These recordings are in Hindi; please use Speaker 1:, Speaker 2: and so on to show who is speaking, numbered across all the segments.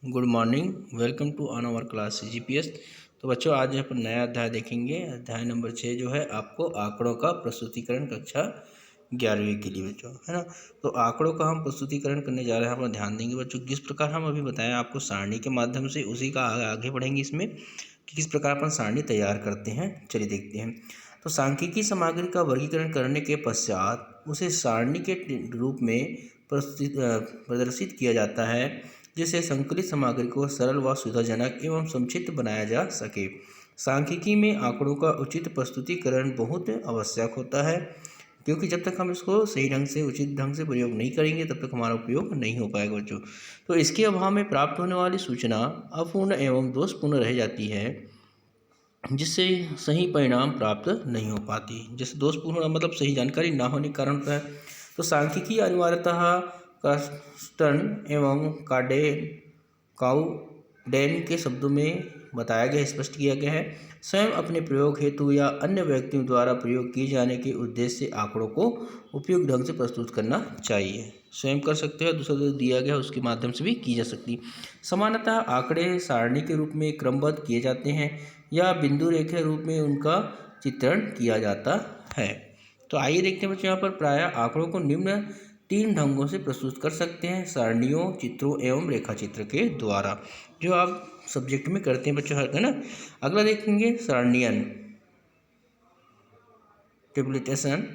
Speaker 1: Good morning. Welcome to on our class GPS. तो बच्चों आज यहाँ पर नया अध्याय देखेंगे। अध्याय नंबर 6 जो है आपको आंकड़ों का प्रस्तुतिकरण कक्षा 11वीं के लिए बच्चों, है ना। तो आंकड़ों का हम प्रस्तुतिकरण करने जा रहे हैं। आप ध्यान देंगे बच्चों, किस प्रकार हम अभी बताएं आपको सारणी के माध्यम से, उसी का आगे बढ़ेंगे इसमें कि किस प्रकार अपन सारणी तैयार करते हैं। चलिए देखते हैं। तो सांख्यिकी सामग्री का वर्गीकरण करने के पश्चात उसे सारणी के रूप में प्रदर्शित किया जाता है, जिससे संकलित सामग्री को सरल व सुविधाजनक एवं संक्षिप्त बनाया जा सके। सांख्यिकी में आंकड़ों का उचित प्रस्तुतिकरण बहुत आवश्यक होता है, क्योंकि जब तक हम इसको सही ढंग से उचित ढंग से प्रयोग नहीं करेंगे तब तक हमारा उपयोग नहीं हो पाएगा बच्चों। तो इसके अभाव में प्राप्त होने वाली सूचना अपूर्ण एवं दोषपूर्ण रह जाती है, जिससे सही परिणाम प्राप्त नहीं हो पाती। जैसे दोषपूर्ण मतलब सही जानकारी ना होने के कारण होता है। तो सांख्यिकी अनिवार्यतः कार्स्टन एवं काउडेन के शब्दों में बताया गया, स्पष्ट किया गया है। स्वयं अपने प्रयोग हेतु या अन्य व्यक्तियों द्वारा प्रयोग किए जाने के उद्देश्य से आंकड़ों को उपयुक्त ढंग से प्रस्तुत करना चाहिए। स्वयं कर सकते हो, दूसरा जो दिया गया उसके माध्यम से भी की जा सकती। सामान्यतः आंकड़े सारणी के रूप में क्रमबद्ध किए जाते हैं या बिंदु रेखा रूप में उनका चित्रण किया जाता है। तो आइए देखते हैं बच्चों, यहाँ पर प्रायः आंकड़ों को निम्न 3 ढंगों से प्रस्तुत कर सकते हैं: सारणियों, चित्रों एवं रेखा चित्र के द्वारा, जो आप सब्जेक्ट में करते हैं बच्चों, है ना। अगला देखेंगे सारणियन टेबुलेटेशन।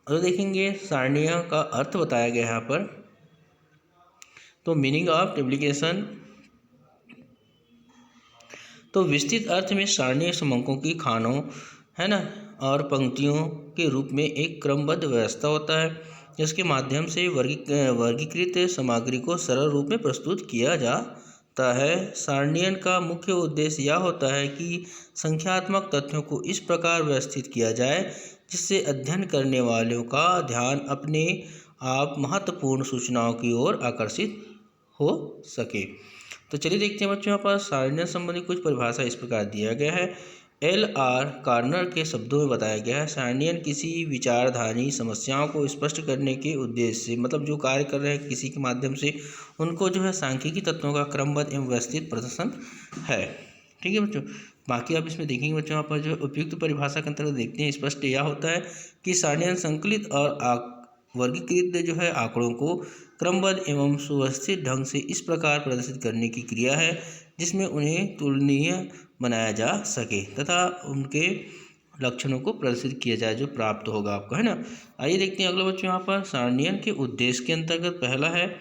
Speaker 1: अगला देखेंगे सारणियों का अर्थ बताया गया है यहाँ पर। तो मीनिंग ऑफ टेबुलेशन, तो विस्तृत अर्थ में सारणीय समंकों की खानों, है ना, और पंक्तियों के रूप में एक क्रमबद्ध व्यवस्था होता है, जिसके माध्यम से वर्गीकृत सामग्री को सरल रूप में प्रस्तुत किया जाता है। सारणियन का मुख्य उद्देश्य यह होता है कि संख्यात्मक तथ्यों को इस प्रकार व्यवस्थित किया जाए जिससे अध्ययन करने वालों का ध्यान अपने आप महत्वपूर्ण सूचनाओं की ओर आकर्षित हो सके। तो चलिए देखते हैं बच्चों, यहाँ पर सारणियों संबंधी कुछ परिभाषा इस प्रकार दिया गया है। L.R. कार्नर के शब्दों में बताया गया है, सारणियन किसी विचारधारी समस्याओं को स्पष्ट करने के उद्देश्य से, मतलब जो कार्य कर रहे हैं किसी के माध्यम से, उनको जो है सांख्यिकी तत्वों का क्रमबद्ध एवं व्यवस्थित प्रदर्शन है। ठीक है बच्चों। बाकी आप इसमें देखेंगे बच्चों, यहाँ पर जो उपयुक्त परिभाषा के अंतर्गत देखते हैं, स्पष्ट यह होता है कि सारणियन संकलित और वर्गीकृत जो है आंकड़ों को क्रमबद्ध एवं सुव्यवस्थित ढंग से इस प्रकार प्रदर्शित करने की क्रिया है जिसमें उन्हें तुलनीय बनाया जा सके तथा उनके लक्षणों को प्रदर्शित किया जाए जो प्राप्त होगा आपको, है ना। आइए देखते हैं अगला बच्चों, यहाँ पर सारणियन के उद्देश्य के अंतर्गत पहला है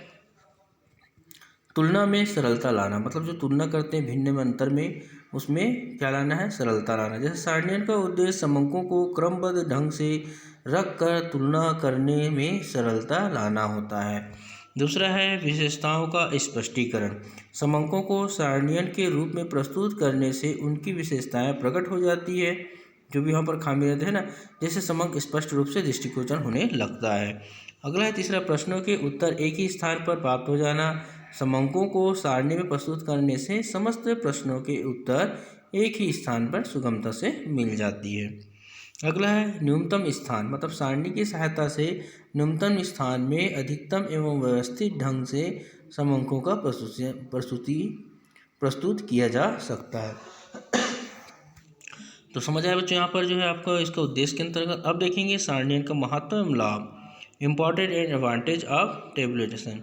Speaker 1: तुलना में सरलता लाना। मतलब जो तुलना करते हैं भिन्न में अंतर में, उसमें क्या लाना है? सरलता लाना। जैसे सारणियन का उद्देश्य समंकों को क्रमबद्ध ढंग से रख कर तुलना करने में सरलता लाना होता है। दूसरा है विशेषताओं का स्पष्टीकरण। समंकों को सारणियन के रूप में प्रस्तुत करने से उनकी विशेषताएं प्रकट हो जाती है, जो भी यहाँ पर खामी रहते हैं ना, जैसे समंक स्पष्ट रूप से दृष्टिगोचर होने लगता है। अगला है तीसरा, प्रश्नों के उत्तर एक ही स्थान पर प्राप्त हो जाना। समंकों को सारणी में प्रस्तुत करने से समस्त प्रश्नों के उत्तर एक ही स्थान पर सुगमता से मिल जाती है। अगला है न्यूनतम स्थान। मतलब सारणी की सहायता से न्यूनतम स्थान में अधिकतम एवं व्यवस्थित ढंग से समंकों का प्रस्तुत किया जा सकता है। तो समझ आया बच्चों यहाँ पर जो है आपका इसका उद्देश्य के अंतर्गत। अब देखेंगे सारणियन का महत्व एवं लाभ, important and advantage of tabulation.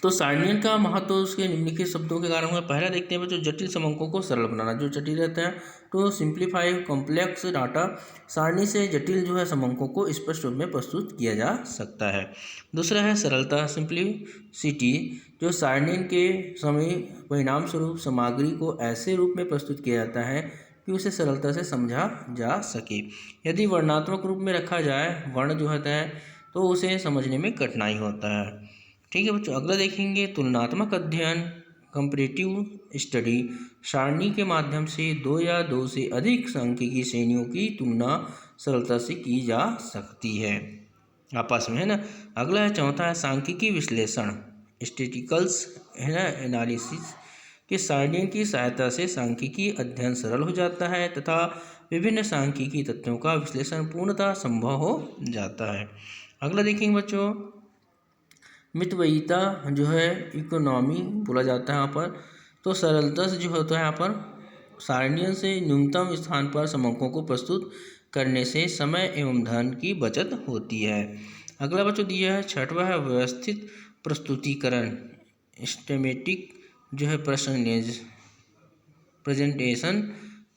Speaker 1: तो सारणियन का महत्व उसके निम्नलिखित शब्दों के कारण हुआ। पहला देखते हैं बच्चों, जटिल समंकों को सरल बनाना। जो जटिल रहता है तो सिंप्लीफाई कॉम्प्लेक्स डाटा। सारणी से जटिल जो है समंकों को स्पष्ट रूप में प्रस्तुत किया जा सकता है। दूसरा है सरलता, सिंप्लिसिटी। जो सारणियन के समय परिणाम स्वरूप सामग्री को ऐसे रूप में प्रस्तुत किया जाता है कि उसे सरलता से समझा जा सके। यदि वर्णात्मक रूप में रखा जाए, वर्ण जो होता है, तो उसे समझने में कठिनाई होता है। ठीक है बच्चों। अगला देखेंगे तुलनात्मक अध्ययन, कंपैरेटिव स्टडी। सारणी के माध्यम से दो या दो से अधिक सांख्यिकी श्रेणियों की तुलना सरलता से की जा सकती है आपस में, है ना। अगला है चौथा है सांख्यिकी विश्लेषण, स्टैटिस्टिकल्स, है ना, एनालिसिस। कि सारणियों की सहायता से सांख्यिकी अध्ययन सरल हो जाता है तथा विभिन्न सांख्यिकी तथ्यों का विश्लेषण पूर्णतः संभव हो जाता है। अगला देखेंगे बच्चों, मितव्ययिता जो है इकोनॉमी बोला जाता है यहाँ पर। तो सरलता से जो होता है यहाँ पर सारणियों से न्यूनतम स्थान पर समकों को प्रस्तुत करने से समय एवं धन की बचत होती है। अगला बच्चों दिया है छठवां है व्यवस्थित प्रस्तुतिकरण, सिस्टेमेटिक जो है प्रेजेंटेशन,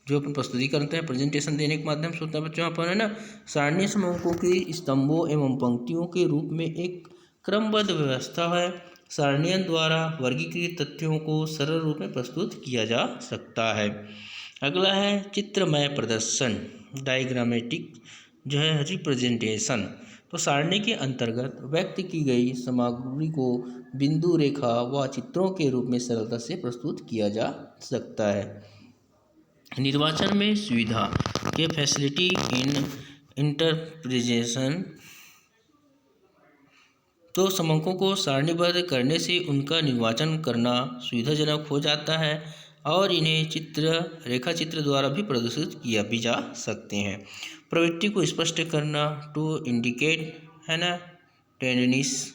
Speaker 1: जो अपन प्रस्तुति करते हैं प्रेजेंटेशन देने के माध्यम से होता है बच्चों। यहाँ पर है ना सारणी समूहों की स्तंभों एवं पंक्तियों के रूप में एक क्रमबद्ध व्यवस्था है। सारणियों द्वारा वर्गीकृत तथ्यों को सरल रूप में प्रस्तुत किया जा सकता है। अगला है चित्रमय प्रदर्शन, डायग्रामेटिक जो है रिप्रेजेंटेशन। तो सारणी के अंतर्गत व्यक्त की गई सामग्री को बिंदु, रेखा व चित्रों के रूप में सरलता से प्रस्तुत किया जा सकता है। निर्वाचन में सुविधा के फैसिलिटी इन इंटरप्रिटेशन। तो समकों को सारणीबद्ध करने से उनका निर्वाचन करना सुविधाजनक हो जाता है और इन्हें रेखा चित्र द्वारा भी प्रदर्शित किया भी जा सकते हैं। प्रवृत्ति को स्पष्ट करना, टू इंडिकेट है ना टेंडेंसीज।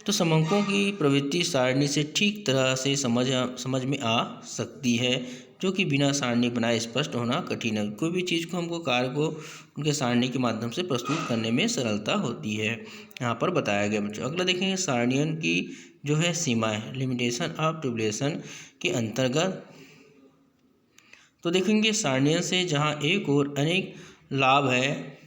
Speaker 1: तो समकों की प्रवृत्ति सारणी से ठीक तरह से समझ में आ सकती है, जो कि बिना सारणी बनाए स्पष्ट होना कठिन है। कोई भी चीज़ को हमको कार्य को उनके सारणी के माध्यम से प्रस्तुत करने में सरलता होती है, यहाँ पर बताया गया बच्चों। अगला देखेंगे सारणियों की जो है सीमाएं, लिमिटेशन ऑफ टेबुलेशन के अंतर्गत। तो देखेंगे सारणियों से जहाँ एक और अनेक लाभ है,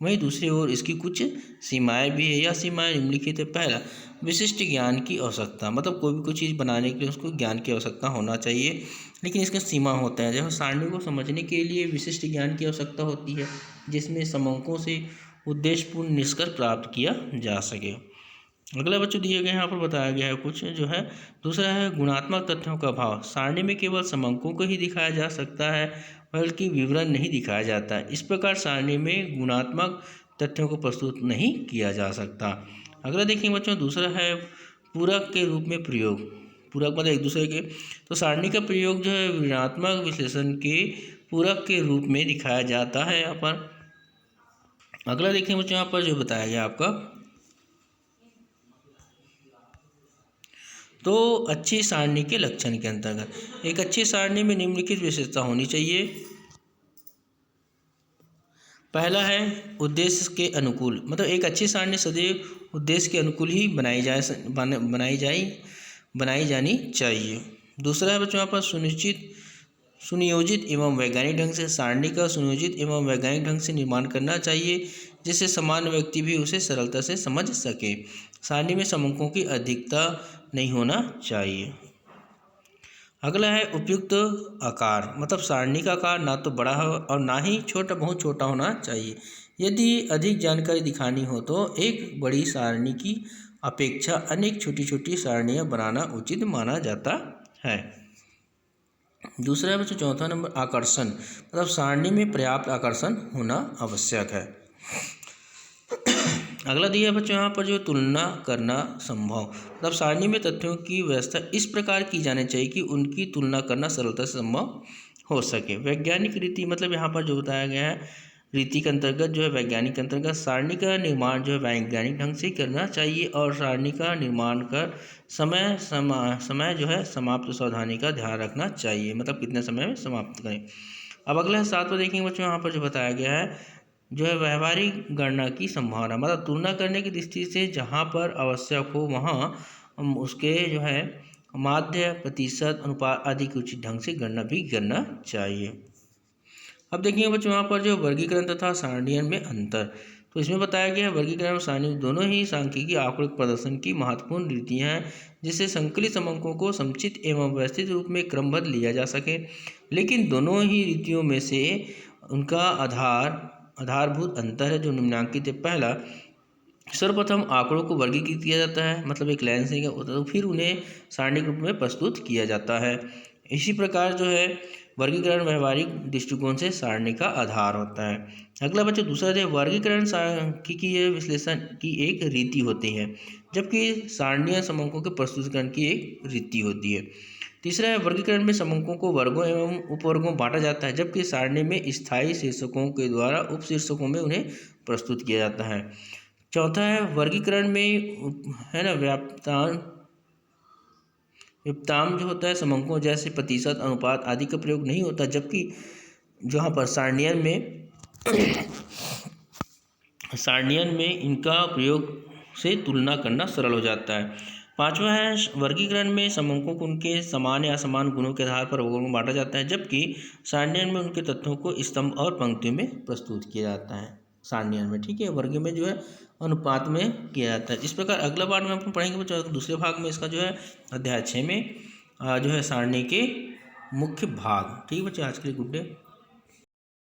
Speaker 1: वहीं दूसरी ओर इसकी कुछ सीमाएं भी है। यह सीमाएं निम्नलिखित है। पहला, विशिष्ट ज्ञान की आवश्यकता, मतलब कोई भी कोई चीज़ बनाने के लिए उसको ज्ञान की आवश्यकता होना चाहिए, लेकिन इसका सीमा होता है। जैसे सारणी को समझने के लिए विशिष्ट ज्ञान की आवश्यकता होती है, जिसमें समकों से उद्देश्यपूर्ण निष्कर्ष प्राप्त किया जा सके। अगला बच्चों दिए गए यहाँ पर बताया गया है कुछ जो है। दूसरा है गुणात्मक तथ्यों का अभाव। सारणी में केवल समकों को ही दिखाया जा सकता है, बल्कि विवरण नहीं दिखाया जाता है। इस प्रकार सारणी में गुणात्मक तथ्यों को प्रस्तुत नहीं किया जा सकता। अगला देखिए बच्चों, दूसरा है पूरक के रूप में प्रयोग। पूरक मतलब एक दूसरे के। तो सारणी का प्रयोग जो है ऋणात्मक विश्लेषण के पूरक के रूप में दिखाया जाता है यहाँ पर। अगला देखिए बच्चों, यहाँ पर जो बताया गया आपका, तो अच्छी सारणी के लक्षण के अंतर्गत एक अच्छी सारणी में निम्नलिखित विशेषता होनी चाहिए। पहला है उद्देश्य के अनुकूल, मतलब एक अच्छी सारणी सदैव उद्देश्य के अनुकूल ही बनाई जानी चाहिए। दूसरा है बच्चों यहाँ पर सुनियोजित एवं वैज्ञानिक ढंग से। सारणी का सुनियोजित एवं वैज्ञानिक ढंग से निर्माण करना चाहिए, जिससे सामान्य व्यक्ति भी उसे सरलता से समझ सके। सारणी में समकों की अधिकता नहीं होना चाहिए। अगला है उपयुक्त आकार, मतलब सारणी का आकार ना तो बड़ा हो और ना ही बहुत छोटा होना चाहिए। यदि अधिक जानकारी दिखानी हो तो एक बड़ी सारणी की अपेक्षा अनेक छोटी छोटी सारणियाँ बनाना उचित माना जाता है। दूसरा है बच्चों चौथा नंबर आकर्षण, मतलब सारणी में पर्याप्त आकर्षण होना आवश्यक है। अगला दिया बच्चों यहाँ पर जो तुलना करना संभव, मतलब सारणी में तथ्यों की व्यवस्था इस प्रकार की जानी चाहिए कि उनकी तुलना करना सरलता से संभव हो सके। वैज्ञानिक रीति, मतलब यहाँ पर जो बताया गया है रीति के अंतर्गत जो है वैज्ञानिक के अंतर्गत सारणी का निर्माण जो है वैज्ञानिक ढंग से करना चाहिए और सारणी का निर्माण कर समय जो है समाप्त सावधानी का ध्यान रखना चाहिए, मतलब कितने समय में समाप्त करें। अब अगला है सातवां देखेंगे बच्चों, यहाँ पर जो बताया गया है जो है व्यवहारिक गणना की संभावना, मतलब तुलना करने की दृष्टि से जहाँ पर आवश्यक हो वहाँ उसके जो है माध्य प्रतिशत अनुपात आदि की उचित ढंग से गणना भी करना चाहिए। अब देखिए बच्चों यहाँ पर जो वर्गीकरण तथा सारणियों में अंतर, तो इसमें बताया गया है वर्गीकरण और सारणी दोनों ही सांख्यिकी आंकड़ों प्रदर्शन की महत्वपूर्ण रीतियाँ हैं, जिससे संकलित समकों को समुचित एवं व्यवस्थित रूप में क्रमबद्ध लिया जा सके। लेकिन दोनों ही रीतियों में से उनका आधारभूत अंतर है जो निम्नांकित है। पहला, सर्वप्रथम आंकड़ों को वर्गीकृत किया जाता है, मतलब एक लाइन से तो फिर उन्हें सारणी रूप में प्रस्तुत किया जाता है। इसी प्रकार जो है वर्गीकरण व्यवहारिक दृष्टिकोण से सारणी का आधार होता है। अगला बच्चा दूसरा है वर्गीकरण सांख्यिकीय विश्लेषण की एक रीति होती है, जबकि सारणीय समकों के प्रस्तुतिकरण की एक रीति होती है। तीसरा है वर्गीकरण में समंकों को वर्गों एवं उपवर्गों बांटा जाता है, जबकि सारणी में स्थायी शीर्षकों के द्वारा उपशीर्षकों में उन्हें प्रस्तुत किया जाता है। चौथा है वर्गीकरण में है ना व्युत्पन्न जो होता है समंकों जैसे प्रतिशत, अनुपात आदि का प्रयोग नहीं होता, जबकि जहाँ पर सारणियन में इनका प्रयोग से तुलना करना सरल हो जाता है। पांचवा है वर्गीकरण में समंकों को उनके समान या असमान गुणों के आधार पर वर्गों में बांटा जाता है, जबकि सारणियन में उनके तत्वों को स्तंभ और पंक्तियों में प्रस्तुत किया जाता है। सारणियन में ठीक है, वर्ग में जो है अनुपात में किया जाता है। इस प्रकार अगला पार्ट में अपन पढ़ेंगे बच्चों, दूसरे भाग में इसका जो है अध्याय 6 में जो है सारणी के मुख्य भाग। ठीक है बच्चों, आज के लिए गुड डे।